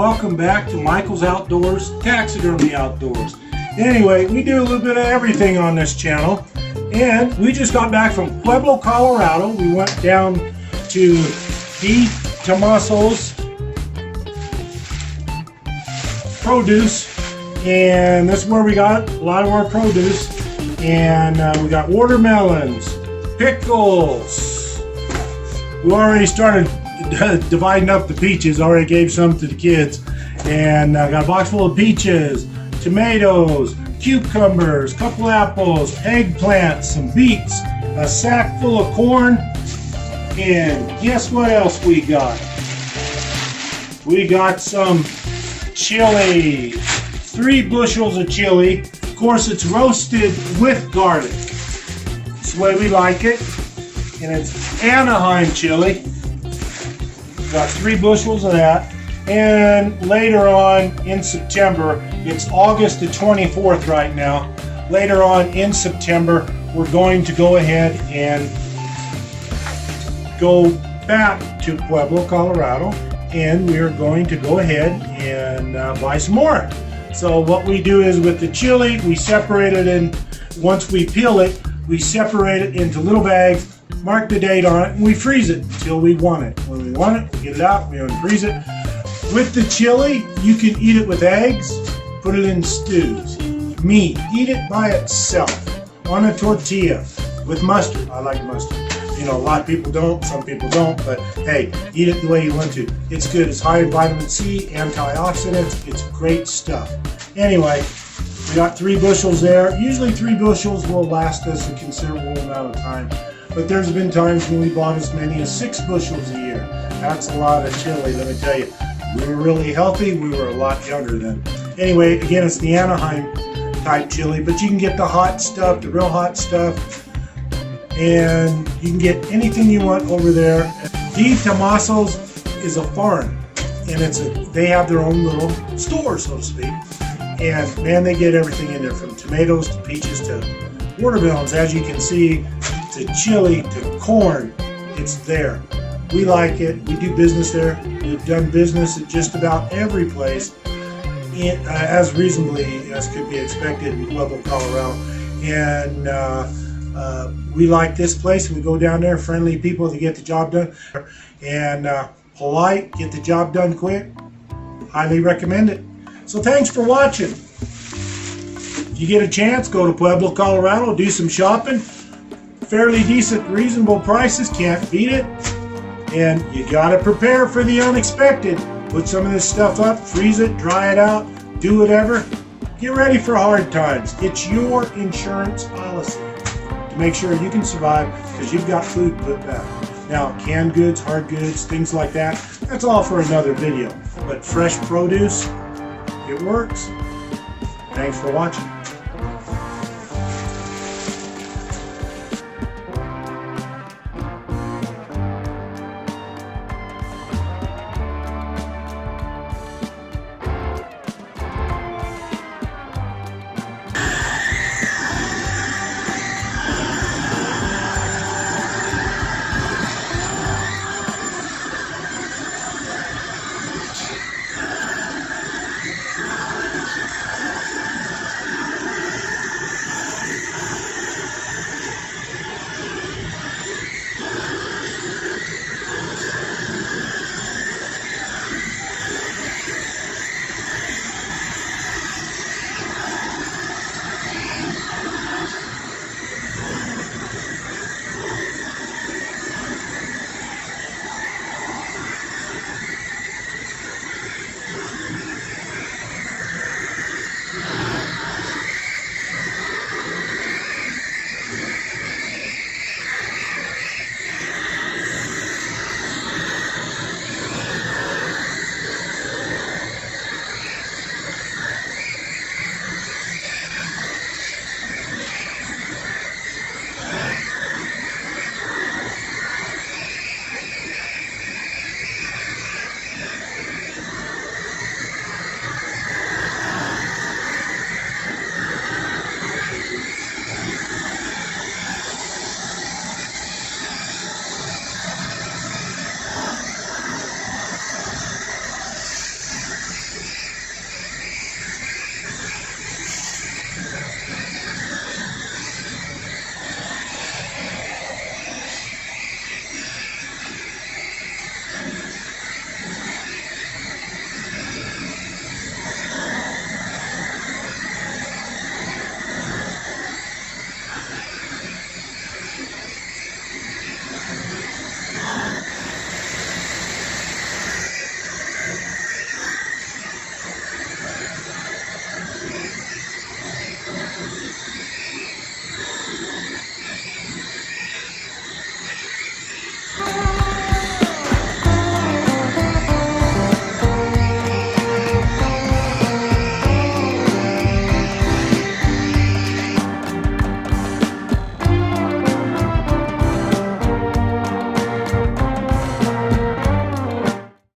welcome back to Michael's Outdoors, Taxidermy Outdoors. Anyway, we do a little bit of everything on this channel, and we just got back from Pueblo, Colorado. We went down to Tomaso's produce, and that's where we got a lot of our produce. And we got watermelons, pickles. We already started dividing up the peaches. Already gave some to the kids, and got a box full of peaches, tomatoes, cucumbers, couple apples, eggplants, some beets, a sack full of corn, and guess what else we got? We got some chili, 3 bushels of chili. Of course, it's roasted with garlic. That's the way we like it, and it's Anaheim chili. Got 3 bushels of that. And later on in September, it's August the 24th right now. Later on in September, we're going to go ahead and go back to Pueblo, Colorado, and we're going to go ahead and buy some more. So what we do is with the chili, we separate it in, once we peel it, we separate it into little bags, mark the date on it, and we freeze it until we want it. When we want it, we get it out, we unfreeze it. With the chili, you can eat it with eggs, put it in stews, meat, eat it by itself, on a tortilla, with mustard. I like mustard. You know, a lot of people don't, some people don't, but hey, eat it the way you want to. It's good. It's high in vitamin C, antioxidants. It's great stuff. Anyway, we got 3 bushels there. Usually 3 bushels will last us a considerable amount of time, but there's been times when we bought as many as 6 bushels a year. That's a lot of chili, let me tell you. We were really healthy. We were a lot younger then. Anyway, again, it's the Anaheim type chili, but you can get the hot stuff, the real hot stuff, and you can get anything you want over there. Tomaso's is a farm, and they have their own little store, so to speak. And man, they get everything in there, from tomatoes to peaches to watermelons, as you can see, to chili to corn. It's there. We like it. We do business there. We've done business at just about every place, as reasonably as could be expected in Pueblo, Colorado. And we like this place. We go down there, friendly people to get the job done, and polite, get the job done quick. Highly recommend it. So thanks for watching. If you get a chance, go to Pueblo, Colorado, do some shopping. Fairly decent, reasonable prices, can't beat it. And you gotta prepare for the unexpected. Put some of this stuff up, freeze it, dry it out, do whatever. Get ready for hard times. It's your insurance policy to make sure you can survive, because you've got food put back. Now, canned goods, hard goods, things like that, that's all for another video. But fresh produce, it works. Thanks for watching.